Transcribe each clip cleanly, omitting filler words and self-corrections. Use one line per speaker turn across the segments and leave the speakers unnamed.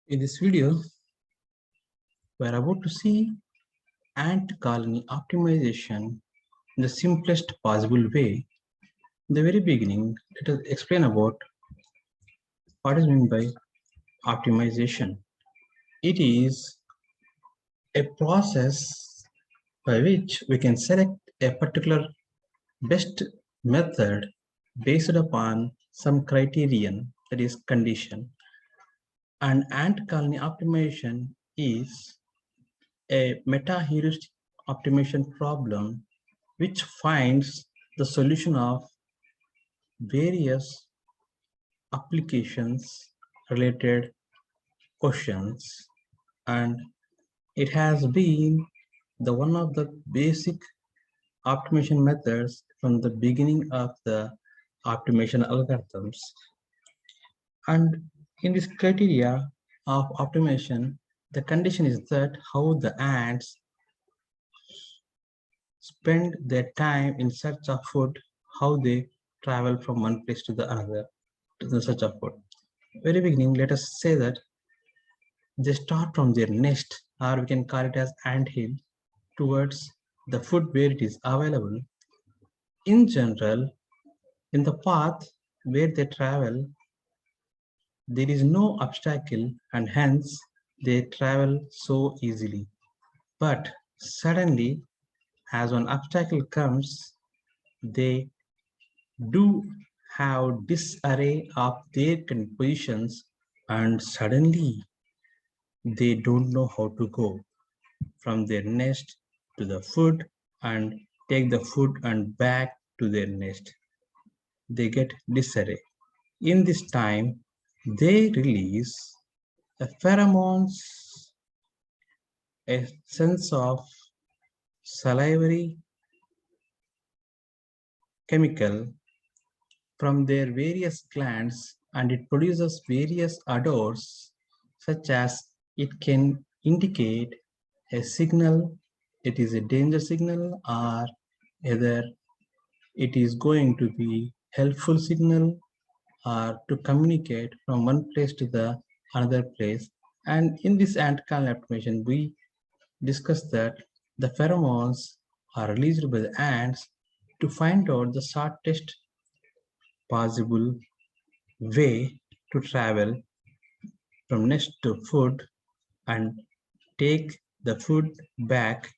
In this video, we're about to see ant colony optimization in the simplest possible way. In the very beginning, let us explain about what is meant by optimization. It is a process by which we can select a particular best method based upon some criterion, that is condition. And ant colony optimization is a meta-heuristic optimization problem which finds the solution of various applications related questions, and it has been the one of the basic optimization methods from the beginning of the optimization algorithms. And in this criteria of optimization, the condition is that how the ants spend their time in search of food, how they travel from one place to the another to the search of food. Very beginning, let us say that they start from their nest, or we can call it as ant hill, towards the food where it is available. In general, in the path where they travel, there is no obstacle and hence they travel so easily. But suddenly, as one obstacle comes, they do have disarray of their positions, and suddenly they don't know how to go from their nest to the food and take the food and back to their nest. They get disarray. In this time, they release a pheromones, a sense of salivary chemical from their various glands, and it produces various odors, such as it can indicate a signal, it is a danger signal, or either it is going to be helpful signal, or to communicate from one place to the another place. And in this ant colony optimization, we discussed that the pheromones are released by the ants to find out the shortest possible way to travel from nest to food and take the food back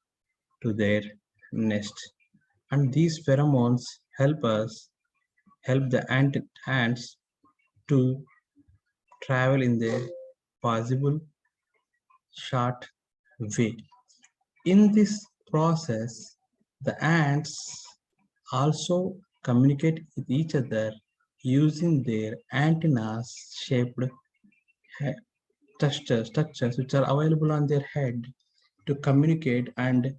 to their nest. And these pheromones help the ants to travel in their possible short way. In this process, the ants also communicate with each other using their antennas shaped structures which are available on their head to communicate and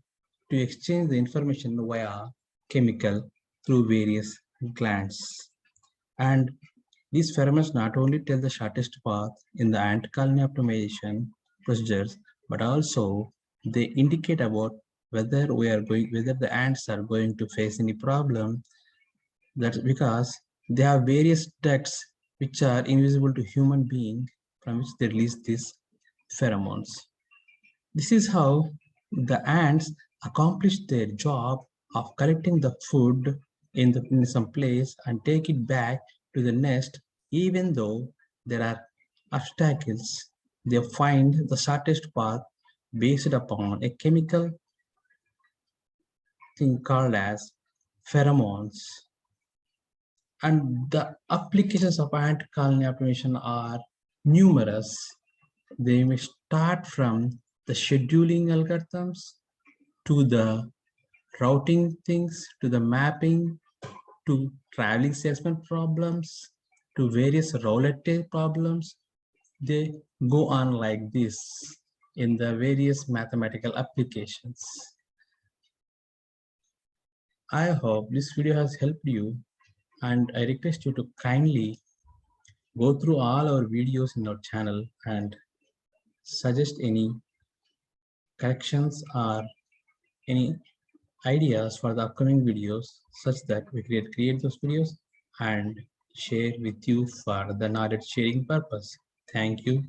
to exchange the information via chemical through various glands. And these pheromones not only tell the shortest path in the ant colony optimization procedures, but also they indicate about whether the ants are going to face any problem. That's because they have various ducts which are invisible to human being, from which they release these pheromones. This is how the ants accomplish their job of collecting the food in some place and take it back to the nest. Even though there are obstacles, they find the shortest path based upon a chemical thing called as pheromones. And the applications of ant colony optimization are numerous. They may start from the scheduling algorithms to the routing things, to the mapping, to traveling salesman problems, to various roulette problems. They go on like this in the various mathematical applications. I hope this video has helped you, and I request you to kindly go through all our videos in our channel and suggest any corrections or any ideas for the upcoming videos, such that we can create those videos and share with you for the knowledge sharing purpose. Thank you.